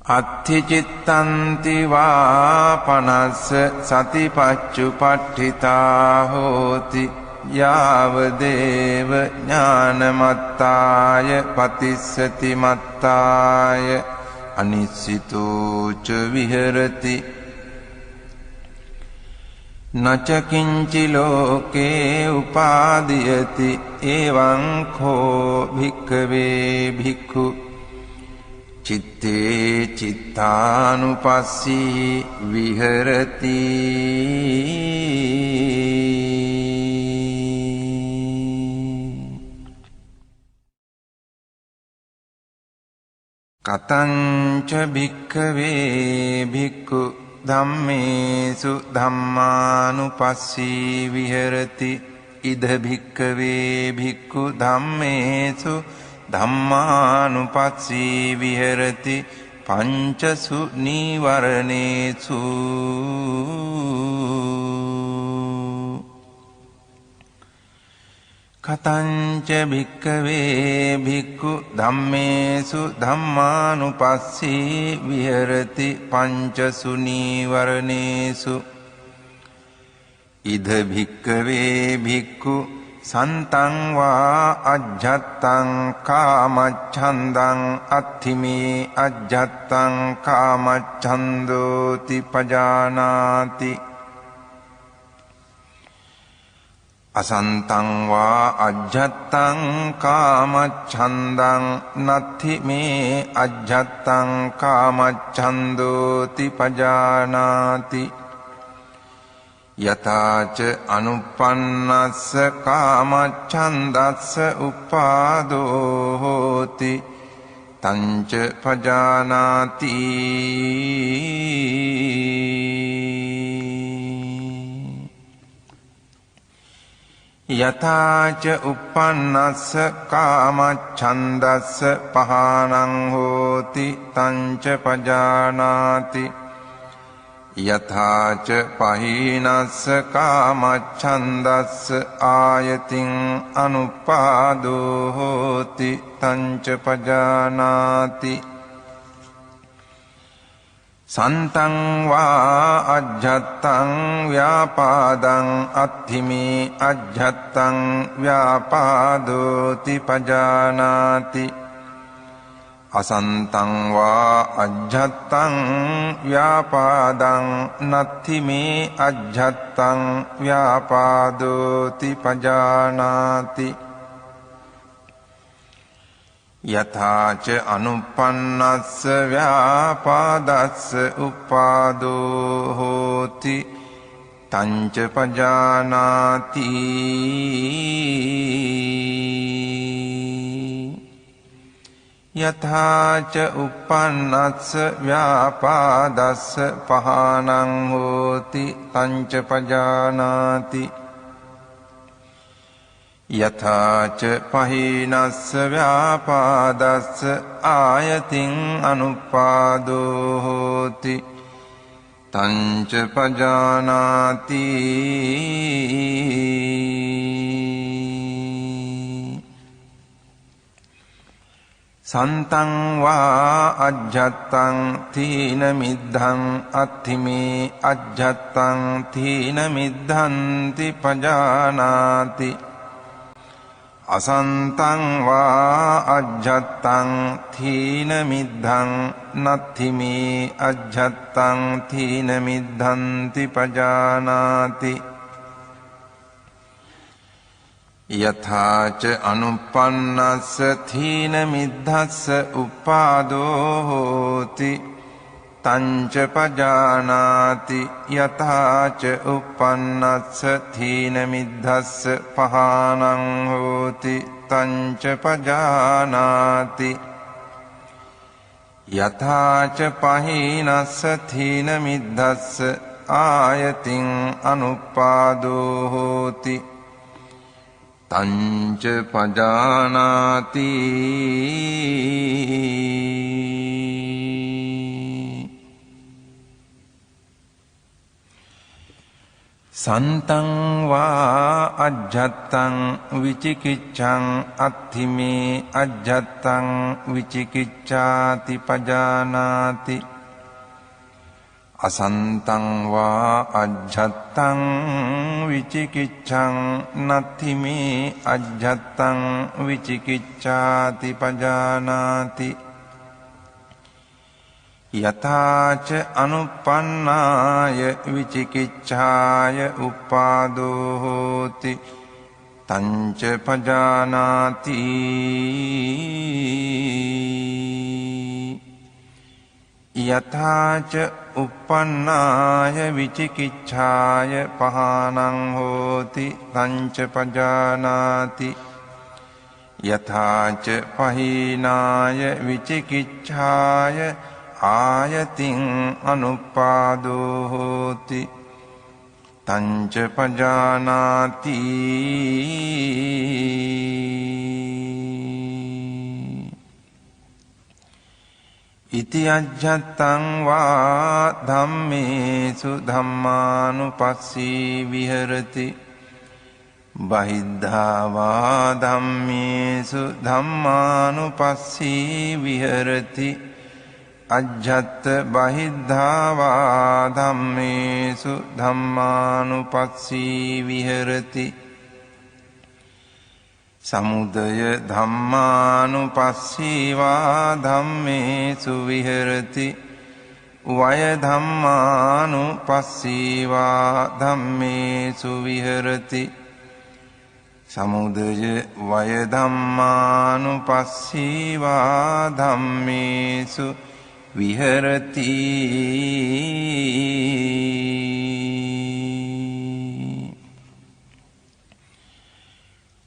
අත්ථි චිත්තන්ති වා පනස්ස සතිපච්චුපට්ඨිතා හෝති යාව දේව ඥානමත්තාය පතිස්සති මත්තාය අනිස්සිතෝ ච විහෙරති නච කිංචි ලෝකේ උපාදීයති එවං කෝ භික්ඛවේ භික්ඛු චිත්තේ චිත්තානුපස්සී විහෙරති කතංච භික්ඛවේ භික්ඛු ධම්මේසු ධම්මානුපස්සී විහෙරති ඉද භික්ඛවේ භික්ඛු ධම්මේසු ධම්මානුපස්සී විහෙරති පංචසු නීවරණේසු කතංච භික්ඛවේ භික්ඛු ධම්මේසු ධම්මානුපස්සී විහෙරති පංචසු නීවරණේසු ඉද භික්ඛවේ භික්ඛු සන්තං වා අජ්ජත්තං කාමච්ඡන්දං අත්ථිමේ අජ්ජත්තං කාමච්ඡන්දෝති පජානාති අසන්තං වා අජ්ජත්තං කාමච්ඡන්දං නත්ථි මේ අජ්ජත්තං කාමච්ඡන්දෝති පජානාති යථාච අනුප්පන්නස්ස කාමච්ඡන්දස්ස උපාදෝ හෝති තංච පජානාති යථාච උප්පන්නස්ස කාමච්ඡන්දස්ස පහානං හෝති තංච පජානාති යථාච පහීනස්ස කාමච්ඡන්දස්ස ආයතින් අනුපාදෝ හෝති තංච පජානාති සන්තං වා අජ්ජත්තං ව්‍යාපාදං අත්ථිමේ අජ්ජත්තං ව්‍යාපාදෝති පජානාති අසන්තං වා අජ්ජත්තං ව්‍යාපාදං නත්ථි මේ අජ්ජත්තං ව්‍යාපාදෝති පජානාති යථාච අනුප්පන්නස්ස ව්‍යාපාදස්ස උපාදෝ හෝති තංච පජානාති යථාච උප්පන්නස්ස ව්‍යාපාදස්ස පහානං හෝති තංච පජානාති යථාච පහීනස්ස ව්‍යාපාදස්ස ආයතින් අනුපාදෝ හෝති තංච පජානාති සන්තං වා අජ්ජත්තං තීන මිද්ධං අත්ථිමේ අජ්ජත්තං තීන මිද්ධන්ති පජානාති අසන්තං වා අජ්ජත්තං තීන මිද්ධං නත්ථි මේ අජ්ජත්තං තීන මිද්ධන්ති පජානාති යථාච අනුප්පන්නස්ස තීන මිද්ධස්ස උපාදෝ හෝති තංච පජානාති යථාච උප්පන්නස්ස තීන මිද්ධස්ස පහානං හෝති තංච පජානාති යථාච පහීනස්ස තීන මිද්ධස්ස ආයතින් අනුපාදෝ හෝති තංච පජානාති සන්තං වා අජ්ජත්තං විචිකිච්ඡං අත්ථිමේ අජ්ජත්තං විචිකිච්ඡාති පජානාති අසන්තං වා අජ්ජත්තං විචිකිච්ඡං නත්ථිමේ අජ්ජත්තං විචිකිච්ඡාති පජානාති යථාච අනුප්පන්නාය විචිකිච්ඡාය උපාදෝ හෝති තංච පජානාති යථාච උප්පන්නාය විචිකිච්ඡාය පහානං හෝති තංච පජානාති යථාච පහීනාය විචිකිච්ඡාය ආයතින් අනුපාදෝ හෝති තංච පජානාති ඉති අජ්ජත්තං වා ධම්මේසු ධම්මානුපස්සී විහෙරති බහිද්ධා වා ධම්මේසු ධම්මානුපස්සී විහෙරති අජ්ජත් බහිද්ධා වා ධම්මේසු ධම්මානුපස්සී විහෙරති සමුදය ධම්මානුපස්සී වා ධම්මේසු විහෙරති වය ධම්මානුපස්සී වා ධම්මේසු විහෙරති සමුදය වය ධම්මානුපස්සීවා ධම්මේසු විහෙරති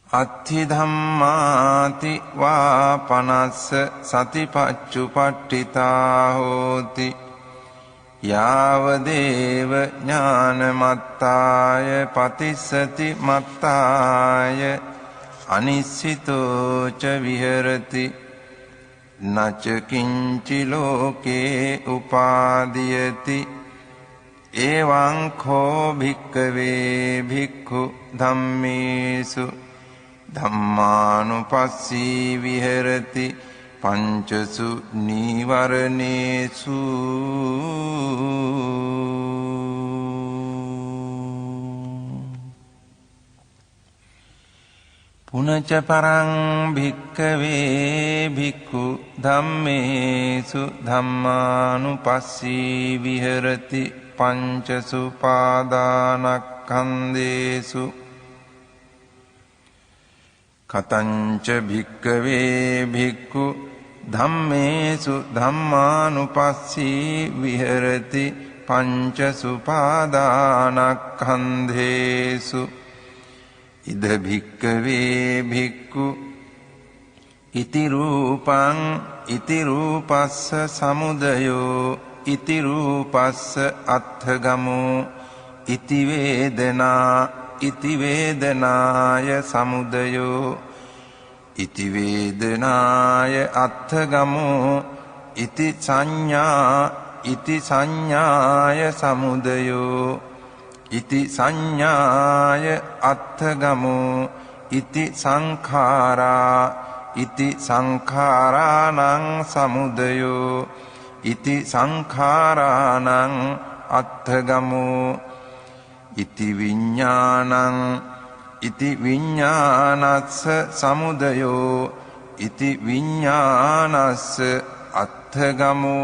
අත්ථි ධම්මාති වා පනස්ස සතිපච්චුපට්ඨිතා හෝති යාවදේව ඥානමත්තාය පතිස්සති මත්තාය අනිස්සිතෝ ච විහෙරති නච කිංචි ලෝකේ උපාදීයති එවං කෝ භික්ඛවේ භික්ඛු ධම්මේසු ධම්මානුපස්සී විහෙරති පංචසු නීවරණේසු පුනච පරං භික්ඛවේ භික්ඛු ධම්මේසු ධම්මානුපස්සී විහෙරති පංචසු පාදානක්ඛන්දේසු කතංච භික්ඛවේ භික්ඛු ධම්මේසු ධම්මානුපස්සී විහෙරති පංචසු පාදානක්ඛන්දේසු ඉද භික්ඛවේ භික්ඛු ඉති රූපං ඉති රූපස්ස සමුදයෝ ඉති රූපස්ස අත්ථගමෝ ඉති වේදනා ඉති වේදනාය සමුදයෝ ඉති වේදනාය අත්ථගමෝ ඉති සංඥාය සමුදයෝ ඉති සංඥාය අත්ථගමෝ ඉති සංඛාරා ඉති සංඛාරාණං සමුදයෝ ඉති සංඛාරාණං අත්ථගමෝ ඉති විඤ්ඤාණං ඉති විඤ්ඤාණස්ස සමුදයෝ ඉති විඤ්ඤාණස්ස අත්ථගමෝ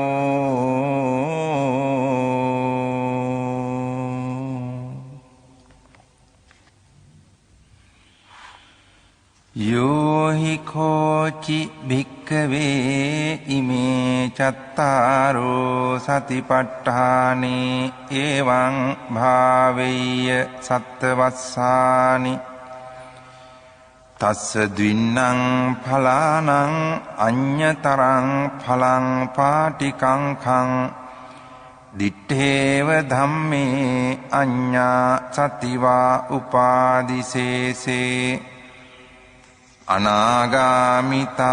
යෝහි කෝචි භික්ඛවේ ඉමේ චත්තාරෝ සතිපට්ඨානේ එවං භාවෙය්‍ය සත්තවස්සානි තස්ස ද්වින්නං ඵලානං අඤ්ඤතරං ඵලං පාටිකංඛං දිත්තේව ධම්මේ අඤ්ඤා සතිවා උපාදිසේසේ අනාගාමිතා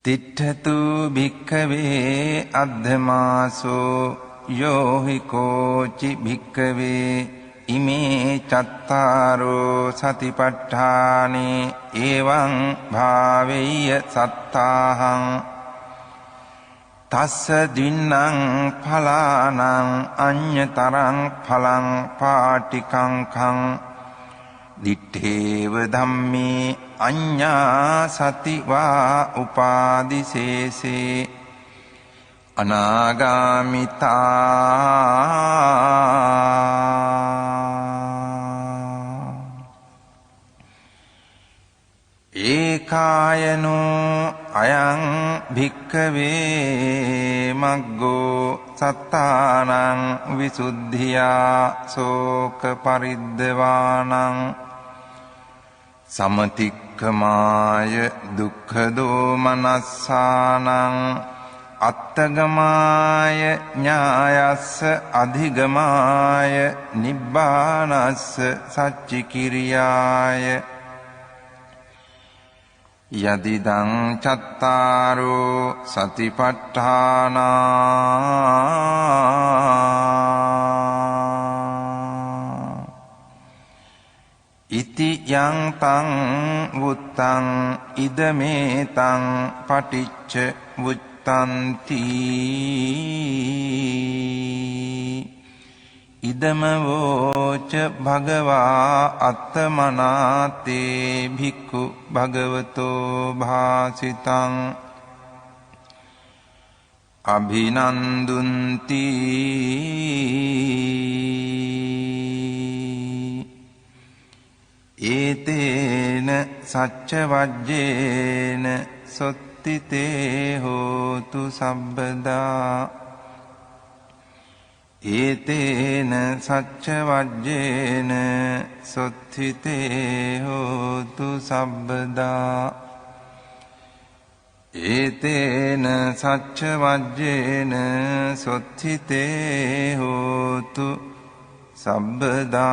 තිට්ඨතු භික්ඛවේ අද්ධමාසෝ යෝහි කෝචි භික්ඛවේ ඉමේ චත්තාරෝ සතිපට්ඨානේ එවං භාවෙය්‍ය සත්තාහං තස්ස දින්නං ඵලානං අඤ්ඤතරං ඵලං පාටිකංඛං දිත්තේව ධම්මේ අඤ්ඤා සතිවා උපාදිසේසේ අනාගාමිතා ඒකායනෝ අයං භික්ඛවේ මග්ගෝ සත්තානං විසුද්ධියා සෝක පරිද්දවානං සමතික්ඛමාය දුක්ඛ දෝමනස්සානං අත්තගමාය ඥායස්ස අධිගමාය නිබ්බානස්ස සච්චිකිරියාය යදිදං චත්තාරෝ සතිපට්ඨානා ඉති යං තං වුත්තං ඉදමේතං පටිච්ච වුත්තන්ති ඉදම වෝච භගවා අත්තමනාතේ භික්ඛු භගවතෝ භාසිතං අභිනන්දුන්ති ඒතේන සච්ච වජ්ජේන සොත්තිතේ හෝතු සබ්බදා ඒතේන සච්ච වජ්ජේන සොත්තිතේ හෝතු සබ්බදා ඒතේන සච්ච වජ්ජේන සොත්තිතේ හෝතු සබ්බදා